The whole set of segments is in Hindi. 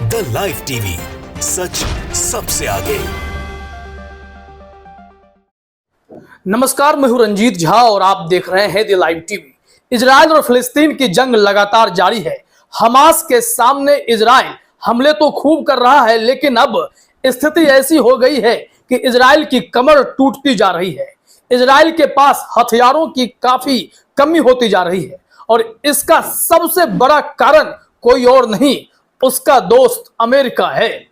द लाइव टीवी, सच सबसे आगे। नमस्कार, मैं हूं रंजीत झा और आप देख रहे हैं द लाइव टीवी। इजराइल और फिलिस्तीन की जंग लगातार जारी है। हमास के सामने इजराइल हमले तो खूब कर रहा है, लेकिन अब स्थिति ऐसी हो गई है कि इजराइल की कमर टूटती जा रही है। इजराइल के पास हथियारों की काफी कमी होती जा रही है और इसका सबसे बड़ा कारण कोई और नहीं, उसका दोस्त अमेरिका है।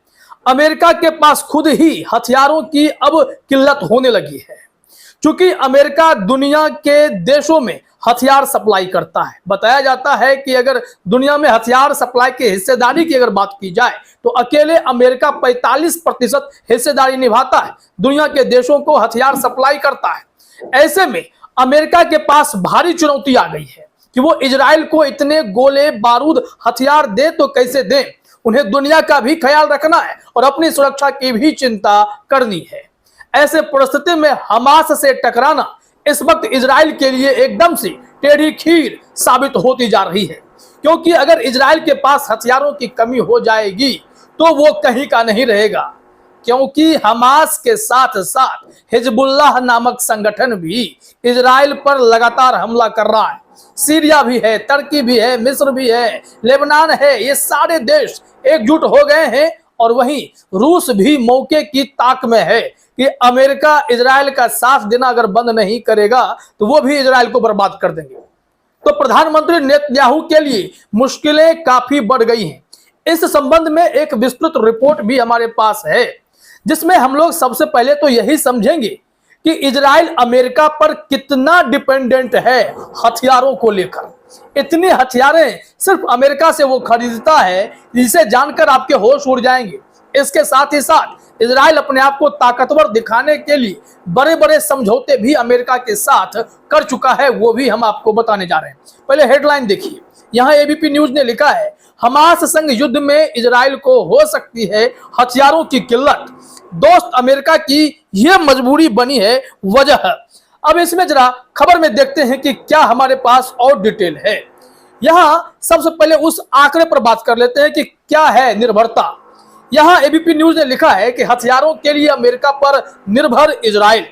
अमेरिका के पास खुद ही हथियारों की अब किल्लत होने लगी है, क्योंकि अमेरिका दुनिया के देशों में हथियार सप्लाई करता है। बताया जाता है कि अगर दुनिया में हथियार सप्लाई की हिस्सेदारी की अगर बात की जाए तो अकेले अमेरिका 45% हिस्सेदारी निभाता है, दुनिया के देशों को हथियार सप्लाई करता है। ऐसे में अमेरिका के पास भारी चुनौती आ गई है कि वो इजराइल को इतने गोले बारूद हथियार दे तो कैसे दें। उन्हें दुनिया का भी ख्याल रखना है और अपनी सुरक्षा की भी चिंता करनी है। ऐसे परिस्थिति में हमास से टकराना इस वक्त इजराइल के लिए एकदम से टेढ़ी खीर साबित होती जा रही है, क्योंकि अगर इजराइल के पास हथियारों की कमी हो जाएगी तो वो कहीं का नहीं रहेगा, क्योंकि हमास के साथ साथ हिजबुल्लाह नामक संगठन भी इजराइल पर लगातार हमला कर रहा है। सीरिया भी है, तुर्की भी है, मिस्र भी है, लेबनान है, ये सारे देश एकजुट हो गए हैं और वहीं रूस भी मौके की ताक में है कि अमेरिका इजराइल का साथ देना अगर बंद नहीं करेगा तो वो भी इजराइल को बर्बाद कर देंगे। तो प्रधानमंत्री नेतन्याहू के लिए मुश्किलें काफी बढ़ गई हैं। इस संबंध में एक विस्तृत रिपोर्ट भी हमारे पास है, जिसमें हम लोग सबसे पहले तो यही समझेंगे कि इजराइल अमेरिका पर कितना डिपेंडेंट है हथियारों को लेकर। इतनी हथियारें सिर्फ अमेरिका से वो खरीदता है, जिसे जानकर आपके होश उड़ जाएंगे। इसके साथ ही साथ इजराइल अपने आप को ताकतवर दिखाने के लिए बड़े बड़े समझौते भी अमेरिका के साथ कर चुका है, वो भी हम आपको बताने जा रहे हैं। पहले हेडलाइन देखिए, यहाँ एबीपी न्यूज ने लिखा है, हमास संग युद्ध में इजराइल को हो सकती है हथियारों की किल्लत, दोस्त अमेरिका की यह मजबूरी बनी है वजह। अब इसमें जरा खबर में देखते हैं कि क्या हमारे पास और डिटेल है। यहां सबसे पहले उस आंकड़े पर बात कर लेते हैं कि क्या है निर्भरता। यहां एबीपी न्यूज ने लिखा है कि हथियारों के लिए अमेरिका पर निर्भर इजराइल।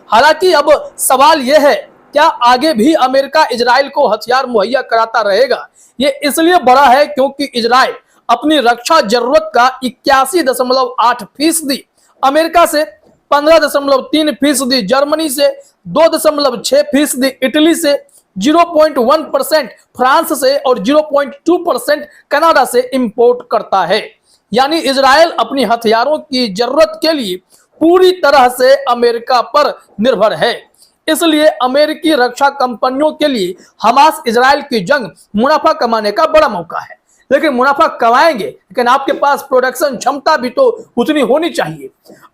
हालांकि अब सवाल यह है, क्या आगे भी अमेरिका इजराइल को हथियार मुहैया कराता रहेगा। ये इसलिए बड़ा है क्योंकि इजराइल अपनी रक्षा जरूरत का 81.8%, अमेरिका से 15.3%, जर्मनी से 2.6%, इटली से 0.1%, फ्रांस से और 0.2% कनाडा से इंपोर्ट करता है। यानी इजराइल अपनी हथियारों की जरूरत के लिए पूरी तरह से अमेरिका पर निर्भर है। इसलिए अमेरिकी रक्षा कंपनियों के लिए हमास इजराइल की जंग मुनाफा कमाने का बड़ा मौका है। लेकिन मुनाफा कमाएंगे, लेकिन आपके पास प्रोडक्शन क्षमता भी तो उतनी होनी चाहिए।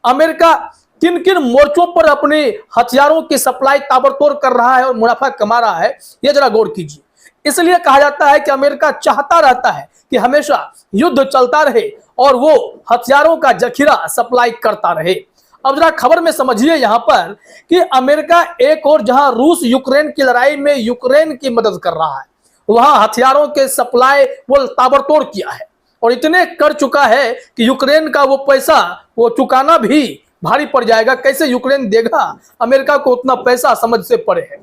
अमेरिका किन किन मोर्चों पर अपने हथियारों की सप्लाई ताबड़तोड़ कर रहा है और मुनाफा कमा रहा है, यह जरा गौर कीजिए। इसलिए कहा जाता है कि अमेरिका चाहता रहता है कि हमेशा युद्ध चलता रहे और वो हथियारों का जखीरा सप्लाई करता रहे। अब जरा खबर में समझिए यहाँ पर कि अमेरिका एक और जहां रूस यूक्रेन की लड़ाई में यूक्रेन की मदद कर रहा है, वहां हथियारों के सप्लाई वो ताबड़तोड़ किया है और इतने कर चुका है कि यूक्रेन का वो पैसा वो चुकाना भी भारी पड़ जाएगा। कैसे यूक्रेन देगा अमेरिका को उतना पैसा, समझ से परे है।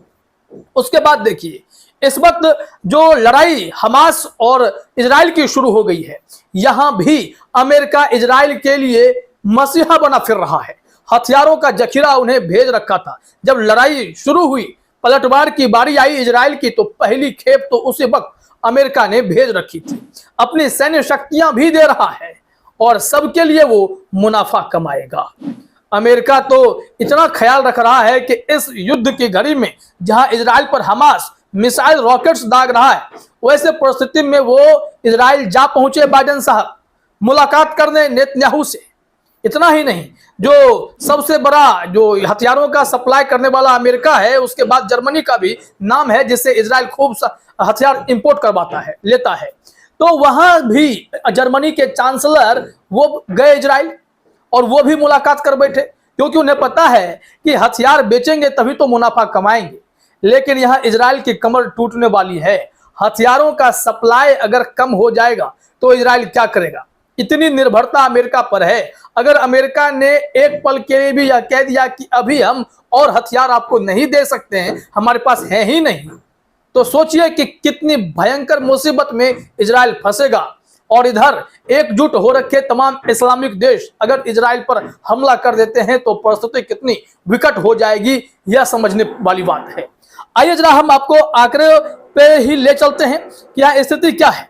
उसके बाद देखिए, इस वक्त जो लड़ाई हमास और इजराइल की शुरू हो गई है, यहां भी अमेरिका इजराइल के लिए मसीहा बना फिर रहा है। हथियारों का जखीरा उन्हें भेज रखा था। जब लड़ाई शुरू हुई, पलटवार की बारी आई इजराइल की, तो पहली खेप तो उसी वक्त अमेरिका ने भेज रखी थी। अपनी सैन्य शक्तियां भी दे रहा है और सबके लिए वो मुनाफा कमाएगा। अमेरिका तो इतना ख्याल रख रहा है कि इस युद्ध की घड़ी में जहां इजराइल पर हमास मिसाइल रॉकेट्स दाग रहा है, वैसे परिस्थिति में वो इजराइल जा पहुंचे बाइडेन साहब मुलाकात करने नेतन्याहू से। इतना ही नहीं, जो सबसे बड़ा जो हथियारों का सप्लाई करने वाला अमेरिका है, उसके बाद जर्मनी का भी नाम है, जिससे इजराइल खूब हथियार इंपोर्ट करवाता है, लेता है। तो वहां भी जर्मनी के चांसलर वो गए इजराइल और वो भी मुलाकात कर बैठे, क्योंकि उन्हें पता है कि हथियार बेचेंगे तभी तो मुनाफा कमाएंगे। लेकिन यहाँ इजराइल की कमर टूटने वाली है। हथियारों का सप्लाई अगर कम हो जाएगा तो इजराइल क्या करेगा। इतनी निर्भरता अमेरिका पर है। अगर अमेरिका ने एक पल के लिए भी यह कह दिया कि अभी हम और हथियार आपको नहीं दे सकते हैं, हमारे पास है ही नहीं, तो सोचिए कि कितनी भयंकर मुसीबत में इजराइल फंसेगा। और इधर एकजुट हो रखे तमाम इस्लामिक देश अगर इजराइल पर हमला कर देते हैं तो परिस्थिति कितनी विकट हो जाएगी, यह समझने वाली बात है। आइए जरा हम आपको आंकड़े पे ही ले चलते हैं कि यहाँ स्थिति क्या है,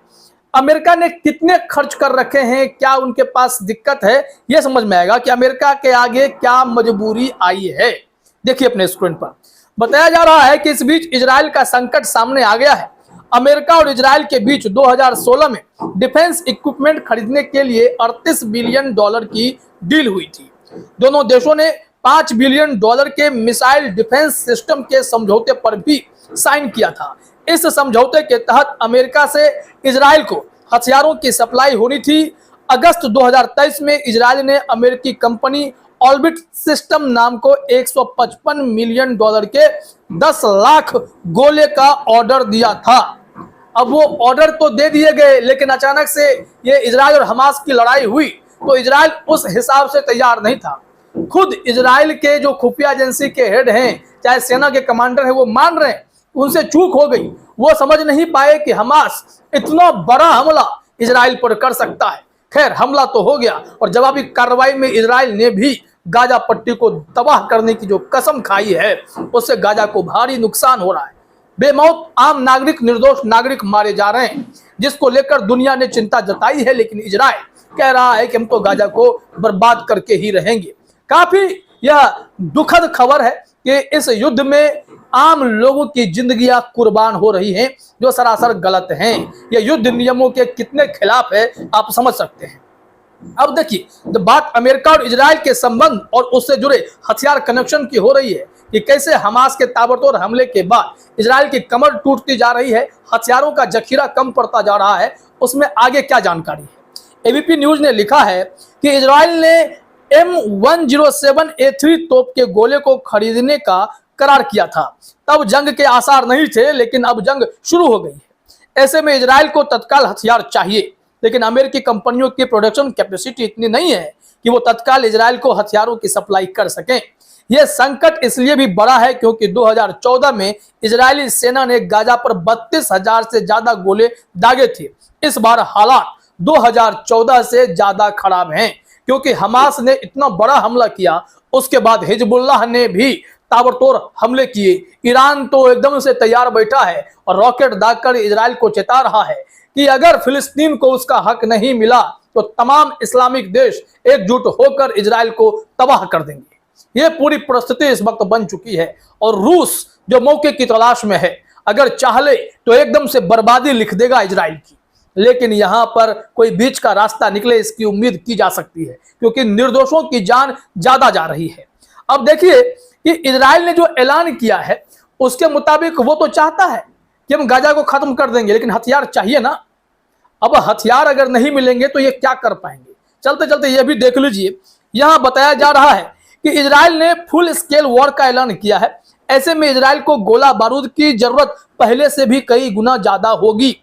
अमेरिका ने कितने खर्च कर रखे हैं, क्या उनके पास दिक्कत है, यह समझ में आएगा कि अमेरिका के आगे क्या मजबूरी आई है। देखिए अपने स्क्रीन पर बताया जा रहा है कि इस बीच इजराइल का संकट सामने आ गया है। अमेरिका और इजराइल के बीच 2016 में डिफेंस इक्विपमेंट खरीदने के लिए $38 बिलियन की डील हुई थी। दोनों देशों ने $5 बिलियन के मिसाइल डिफेंस सिस्टम के समझौते पर भी साइन किया था। इस समझौते के तहत अमेरिका से इजराइल को हथियारों की सप्लाई होनी थी। अगस्त 2023 में इजराइल ने अमेरिकी कंपनी ऑर्बिट सिस्टम नाम को $155 मिलियन के 10 लाख गोले का ऑर्डर दिया था। अब वो ऑर्डर तो दे दिए गए, लेकिन अचानक से ये इजराइल और हमास की लड़ाई हुई तो इजराइल उस हिसाब से तैयार नहीं था। खुद इजराइल के जो खुफिया एजेंसी के हेड हैं, चाहे सेना के कमांडर हैं, वो मान रहे हैं उनसे चूक हो गई। वो समझ नहीं पाए कि हमास इतना बड़ा हमला इजराइल पर कर सकता है। खैर हमला तो हो गया और जवाबी कार्रवाई में इजराइल ने भी गाजा पट्टी को तबाह करने की जो कसम खाई है, उससे गाजा को भारी नुकसान हो रहा है। बेमौत आम नागरिक, निर्दोष नागरिक मारे जा रहे हैं, जिसको लेकर दुनिया ने चिंता जताई है। लेकिन इजराइल कह रहा है कि हम तो गाजा को बर्बाद करके ही रहेंगे। काफी यह दुखद खबर है कि इस युद्ध में आम लोगों की जिंदगियां कुर्बान हो रही हैं, जो सरासर गलत हैं। यह युद्ध नियमों के कितने खिलाफ है आप समझ सकते हैं। अब देखिए, जब बात अमेरिका और इजराइल के संबंध और उससे जुड़े हथियार कनेक्शन की हो रही है कि कैसे हमास के ताबड़तोड़ हमले के बाद इजराइल की कमर टूटती जा रही है, हथियारों का जखीरा कम पड़ता जा रहा है, उसमें आगे क्या जानकारी है। एबीपी न्यूज ने लिखा है कि इजराइल ने M107A3 तोप के गोले को खरीदने का करार किया था। तब जंग के आसार नहीं थे, लेकिन अब जंग शुरू हो गई है। ऐसे में इजराइल को तत्काल हथियार चाहिए, लेकिन अमेरिकी कंपनियों की प्रोडक्शन कैपेसिटी इतनी नहीं है कि वो तत्काल इजराइल को हथियारों की सप्लाई कर सकें। यह संकट इसलिए भी बड़ा है क्योंकि 2014 में इजरायली सेना ने गाजा पर 32,000 से ज्यादा गोले दागे थे। इस बार हालात 2014 से ज्यादा खराब हैं, क्योंकि हमास ने इतना बड़ा हमला किया, उसके बाद हिजबुल्लाह ने भी ताबड़तोड़ हमले किए। ईरान तो एकदम से तैयार बैठा है और रॉकेट दागकर इजराइल को चेता रहा है कि अगर फिलिस्तीन को उसका हक नहीं मिला तो तमाम इस्लामिक देश एकजुट होकर इजराइल को तबाह कर देंगे। यह पूरी परिस्थिति इस वक्त बन चुकी है और रूस जो मौके की तलाश में है, अगर चाहे तो एकदम से बर्बादी लिख देगा इजराइल की। लेकिन यहां पर कोई बीच का रास्ता निकले, इसकी उम्मीद की जा सकती है, क्योंकि निर्दोषों की जान ज्यादा जा रही है। अब देखिए कि इजराइल ने जो ऐलान किया है उसके मुताबिक वो तो चाहता है कि हम गाजा को खत्म कर देंगे, लेकिन हथियार चाहिए ना। अब हथियार अगर नहीं मिलेंगे तो ये क्या कर पाएंगे। चलते चलते ये भी देख लीजिए, यहां बताया जा रहा है कि इजराइल ने फुल स्केल वॉर का ऐलान किया है। ऐसे में इजराइल को गोला बारूद की जरूरत पहले से भी कई गुना ज्यादा होगी।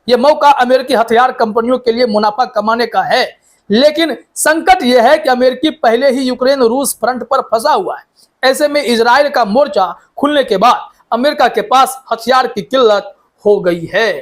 यह मौका अमेरिकी हथियार कंपनियों के लिए मुनाफा कमाने का है, लेकिन संकट यह है कि अमेरिकी पहले ही यूक्रेन रूस फ्रंट पर फंसा हुआ है। ऐसे में इजराइल का मोर्चा खुलने के बाद अमेरिका के पास हथियार की किल्लत हो गई है।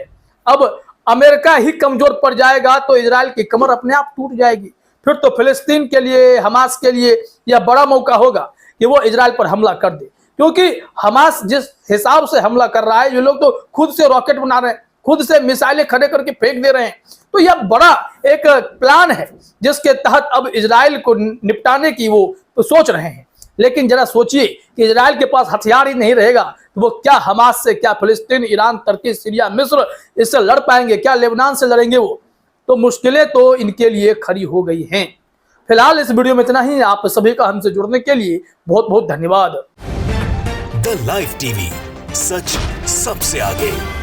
अब अमेरिका ही कमजोर पड़ जाएगा तो इजराइल की कमर अपने आप टूट जाएगी। फिर तो फिलिस्तीन के लिए, हमास के लिए यह बड़ा मौका होगा कि वो इजराइल पर हमला कर दे, क्योंकि हमास जिस हिसाब से हमला कर रहा है, ये लोग तो खुद से रॉकेट बना रहे हैं, खुद से मिसाइलें खड़े करके फेंक दे रहे हैं। तो यह बड़ा एक प्लान है जिसके तहत अब इजराइल को निपटाने की वो तो सोच रहे हैं। लेकिन जरा सोचिए कि इजराइल के पास हथियार ही नहीं रहेगा तो वो क्या हमास से, क्या फिलिस्तीन, ईरान, तुर्की, सीरिया, मिस्र इससे लड़ पाएंगे, क्या लेबनान से लड़ेंगे वो। तो मुश्किलें तो इनके लिए खड़ी हो गई हैं। फिलहाल इस वीडियो में इतना ही। आप सभी का हमसे जुड़ने के लिए बहुत बहुत धन्यवाद। द लाइव टीवी, सच सबसे आगे।